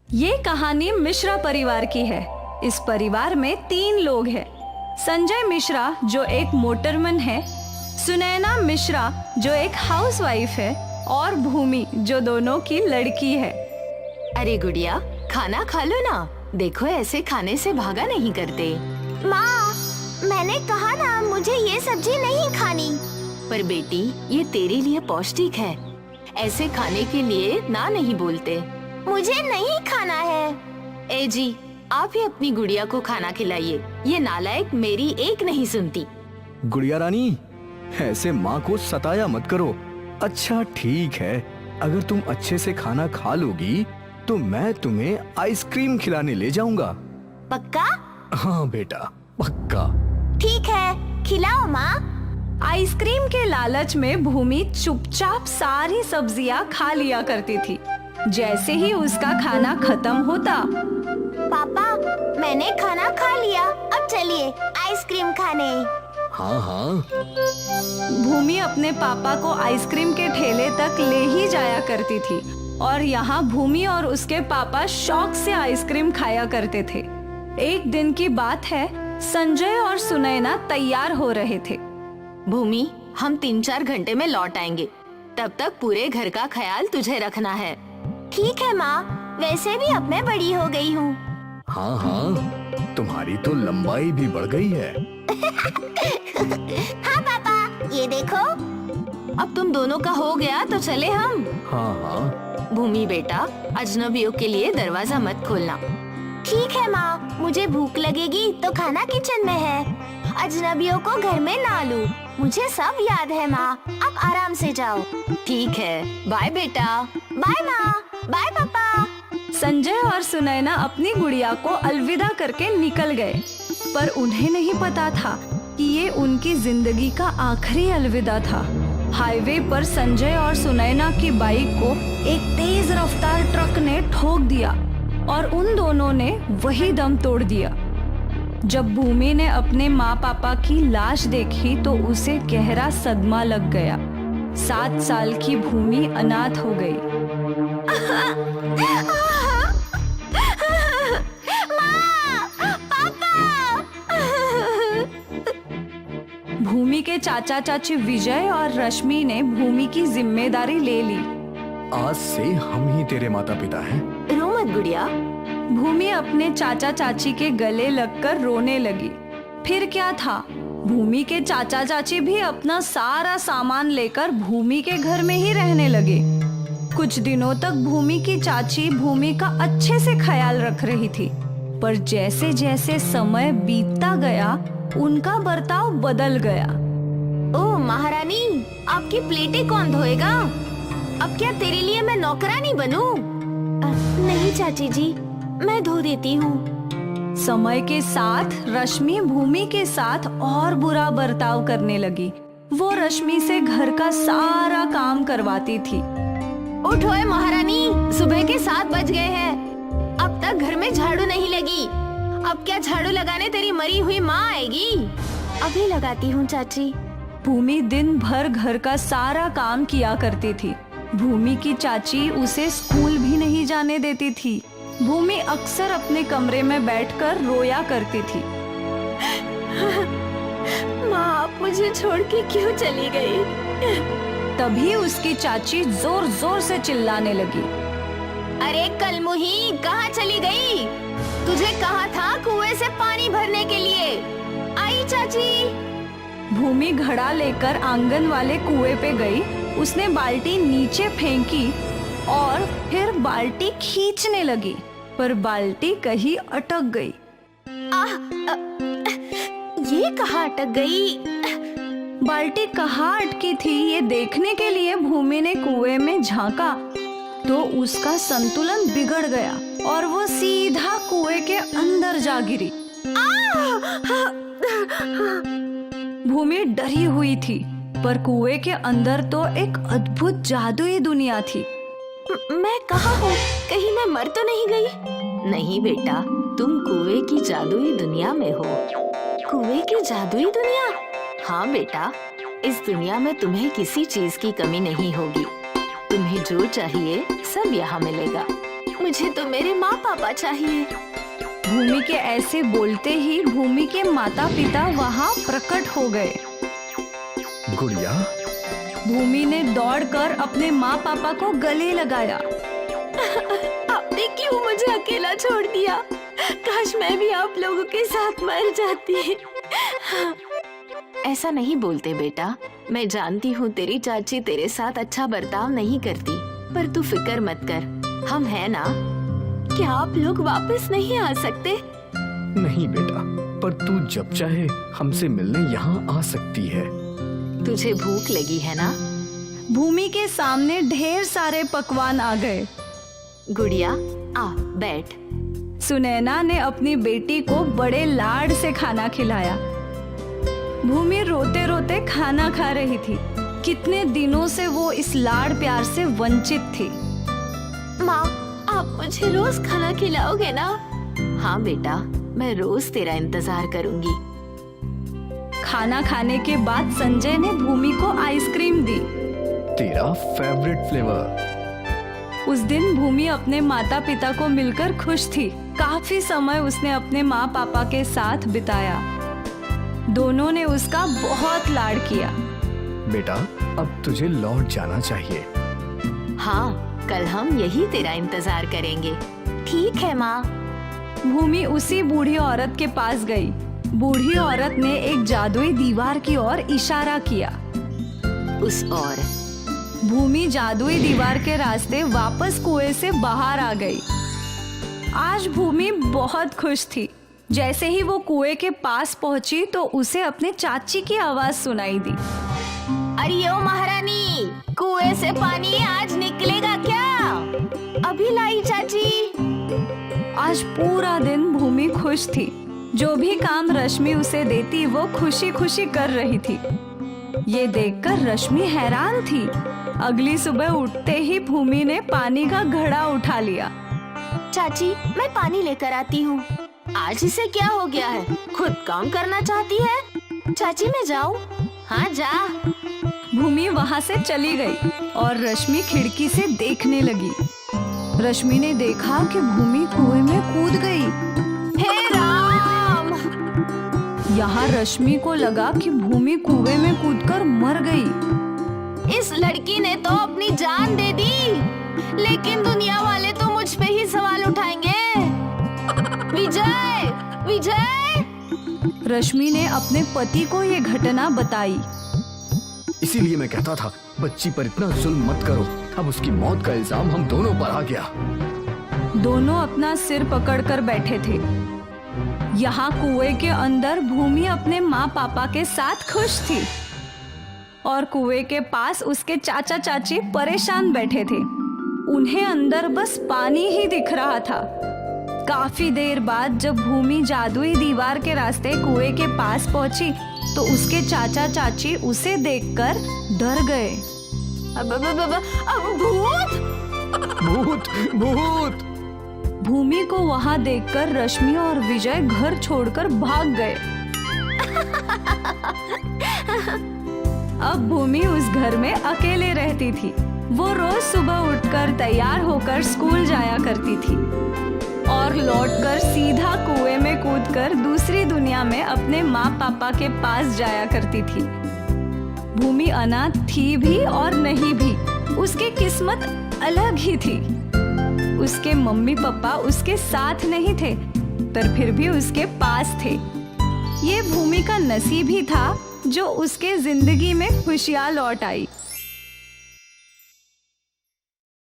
ये कहानी मिश्रा परिवार की है। इस परिवार में 3 लोग हैं। संजय मिश्रा जो एक मोटरमैन है, सुनैना मिश्रा जो एक हाउसवाइफ है और भूमि जो दोनों की लड़की है। अरे गुड़िया, खाना खा लो ना। देखो ऐसे खाने से भागा नहीं करते। माँ, मैंने कहा ना मुझे ये सब्जी नहीं खानी। पर बेटी, ये तेरे लिए पौष्टिक है। ऐसे खाने के लिए ना नहीं बोलते। मुझे नहीं खाना है। ए जी, आप ही अपनी गुड़िया को खाना खिलाइए। ये नालायक मेरी एक नहीं सुनती। गुड़िया रानी, ऐसे माँ को सताया मत करो। अच्छा ठीक है, अगर तुम अच्छे से खाना खा लोगी तो मैं तुम्हें आइसक्रीम खिलाने ले जाऊंगा। पक्का? हाँ बेटा, पक्का। ठीक है, खिलाओ माँ। आइसक्रीम के लालच में भूमि चुपचाप सारी सब्जियां खा लिया करती थी। जैसे ही उसका खाना खत्म होता, पापा, मैंने खाना खा लिया, अब चलिए आइसक्रीम खाने। हाँ हाँ। भूमि अपने पापा को आइसक्रीम के ठेले तक ले ही जाया करती थी और यहाँ भूमि और उसके पापा शौक से आइसक्रीम खाया करते थे। एक दिन की बात है, संजय और सुनैना तैयार हो रहे थे। भूमि, हम 3-4 घंटे में लौट आएंगे। तब तक पूरे घर का ख्याल तुझे रखना है। ठीक है माँ, वैसे भी अब मैं बड़ी हो गई हूँ। हाँ हाँ, तुम्हारी तो लंबाई भी बढ़ गई है। हाँ पापा, ये देखो। अब तुम दोनों का हो गया तो चले हम। हाँ हाँ। भूमि बेटा, अजनबियों के लिए दरवाजा मत खोलना। ठीक है माँ, मुझे भूख लगेगी तो खाना किचन में है। अजनबियों को घर में ना लूं। मुझे सब याद है माँ, आप आराम से जाओ। ठीक है, बाय बेटा। बाय माँ, बाय पापा। संजय और सुनैना अपनी गुड़िया को अलविदा करके निकल गए, पर उन्हें नहीं पता था कि ये उनकी जिंदगी का आखिरी अलविदा था। हाईवे पर संजय और सुनैना की बाइक को एक तेज रफ्तार ट्रक ने ठोक दिया और उन दोनों ने वही दम तोड़ दिया। जब भूमि ने अपने माँ पापा की लाश देखी तो उसे गहरा सदमा लग गया। 7 साल की भूमि अनाथ हो गई। भूमि के चाचा चाची विजय और रश्मि ने भूमि की जिम्मेदारी ले ली। आज से हम ही तेरे माता पिता हैं। रो मत गुड़िया। भूमि अपने चाचा चाची के गले लगकर रोने लगी। फिर क्या था, भूमि के चाचा चाची भी अपना सारा सामान लेकर भूमि के घर में ही रहने लगे। कुछ दिनों तक भूमि की चाची भूमि का अच्छे से ख्याल रख रही थी, पर जैसे जैसे समय बीतता गया उनका बर्ताव बदल गया। ओ महारानी, आपकी प्लेटें कौन धोएगा? अब क्या तेरे लिए मैं नौकरानी बनूं? नहीं चाची जी, मैं धो देती हूँ। समय के साथ रश्मि भूमि के साथ और बुरा बर्ताव करने लगी। वो रश्मि से घर का सारा काम करवाती थी। उठो ए महारानी, सुबह के 7 बज गए हैं। अब तक घर में झाड़ू नहीं लगी। अब क्या झाड़ू लगाने तेरी मरी हुई माँ आएगी? अभी लगाती हूँ चाची। भूमि दिन भर घर का सारा काम किया करती थी। भूमि की चाची उसे स्कूल भी नहीं जाने देती थी। भूमि अक्सर अपने कमरे में बैठकर रोया करती थी। माँ, आप मुझे छोड़ के क्यों चली गई? तभी उसकी चाची जोर जोर से चिल्लाने लगी। अरे कलमुही, कहाँ चली गई? तुझे कहा था कुएं से पानी भरने के लिए। आई चाची। भूमि घड़ा लेकर आंगन वाले कुएं पे गई। उसने बाल्टी नीचे फेंकी और फिर बाल्टी खींचने लगी, पर बाल्टी कहीं अटक गई। ये कहाँ अटक गई? बाल्टी कहाँ अटकी थी ये देखने के लिए भूमि ने कुएं में झांका तो उसका संतुलन बिगड़ गया और वो सीधा कुएं के अंदर जा गिरी। भूमि डरी हुई थी, पर कुएं के अंदर तो एक अद्भुत जादुई दुनिया थी। मैं कहाँ हूँ? कहीं मैं मर तो नहीं गई? नहीं बेटा, तुम कुएं की जादुई दुनिया में हो। कुएं की जादुई दुनिया? हाँ बेटा, इस दुनिया में तुम्हें किसी चीज की कमी नहीं होगी। तुम्हें जो चाहिए सब यहाँ मिलेगा। मुझे तो मेरे माँ पापा चाहिए। भूमि के ऐसे बोलते ही भूमि के माता पिता वहाँ प्रकट हो गए। गुड़िया, भूमि ने दौड़कर अपने माँ पापा को गले लगाया। आपने क्यों मुझे अकेला छोड़ दिया? काश मैं भी आप लोगों के साथ मर जाती। ऐसा नहीं बोलते बेटा। मैं जानती हूँ तेरी चाची तेरे साथ अच्छा बर्ताव नहीं करती, पर तू फिक्र मत कर, हम हैं ना। क्या आप लोग वापस नहीं आ सकते? नहीं बेटा, पर तू जब चाहे हमसे मिलने यहाँ आ सकती है। तुझे भूख लगी है ना? भूमि के सामने ढेर सारे पकवान आ गए। गुड़िया आ बैठ। सुनैना ने अपनी बेटी को बड़े लाड से खाना खिलाया। भूमि रोते रोते खाना खा रही थी। कितने दिनों से वो इस लाड प्यार से वंचित थी। माँ, आप मुझे रोज खाना खिलाओगे ना? हाँ बेटा, मैं रोज तेरा इंतजार करूंगी। खाना खाने के बाद संजय ने भूमि को आइसक्रीम दी। तेरा फेवरेट फ्लेवर। उस दिन भूमि अपने माता पिता को मिलकर खुश थी। काफी समय उसने अपने माँ पापा के साथ बिताया। दोनों ने उसका बहुत लाड किया। बेटा, अब तुझे लौट जाना चाहिए। हाँ, कल हम यही तेरा इंतजार करेंगे। ठीक है माँ। भूमि उसी बूढ़ी औरत के पास गई। बूढ़ी औरत ने एक जादुई दीवार की ओर इशारा किया। उस ओर भूमि जादुई दीवार के रास्ते वापस कुएं से बाहर आ गई। आज भूमि बहुत खुश थी। जैसे ही वो कुएं के पास पहुंची तो उसे अपने चाची की आवाज सुनाई दी। अरे ओ महारानी, कुएं से पानी आज निकलेगा क्या? अभी लाई चाची। आज पूरा दिन भूमि खुश थी। जो भी काम रश्मि उसे देती वो खुशी खुशी कर रही थी। ये देखकर रश्मि हैरान थी। अगली सुबह उठते ही भूमि ने पानी का घड़ा उठा लिया। चाची, मैं पानी लेकर आती हूँ। आज इसे क्या हो गया है? खुद काम करना चाहती है? चाची मैं जाऊँ? हाँ जा। भूमि वहाँ से चली गई और रश्मि खिड़की से देखने लगी। रश्मि ने देखा कि भूमि कुएं में कूद गई। हे राम! यहाँ रश्मि को लगा कि भूमि कुएं में कूदकर मर गई। इस लड़की ने तो अपनी जान दे दी, लेकिन दुनिया वाले तो मुझ पे ही सवाल उठाएंगे। विजय! विजय! रश्मि ने अपने पति को ये घटना बताई। इसीलिए मैं कहता था बच्ची पर इतना जुल्म मत करो। अब उसकी मौत का इल्जाम हम दोनों पर आ गया। दोनों अपना सिर पकड़कर बैठे थे। यहाँ कुएं के अंदर भूमि अपने माँ पापा के साथ खुश थी और कुएं के पास उसके चाचा चाची परेशान बैठे थे। उन्हें अंदर बस पानी ही दिख रहा था। काफी देर बाद जब भूमि जादुई दीवार के रास्ते कुएं के पास पहुंची तो उसके चाचा चाची उसे देखकर डर गए। अब भूत! भूत! भूत! भूमि को वहां देखकर रश्मि और विजय घर छोड़कर भाग गए। अब भूमि उस घर में अकेले रहती थी। वो रोज सुबह उठकर तैयार होकर स्कूल जाया करती थी और लौटकर सीधा कुएं में कूदकर दूसरी दुनिया में अपने माँ पापा के पास जाया करती थी। भूमि अनाथ थी भी और नहीं भी, उसकी किस्मत अलग ही थी। उसके मम्मी पापा उसके साथ नहीं थे, पर फिर भी उसके पास थे। ये भूमि का नसीब ही था जो उसके जिंदगी में खुशियाँ लौट आई।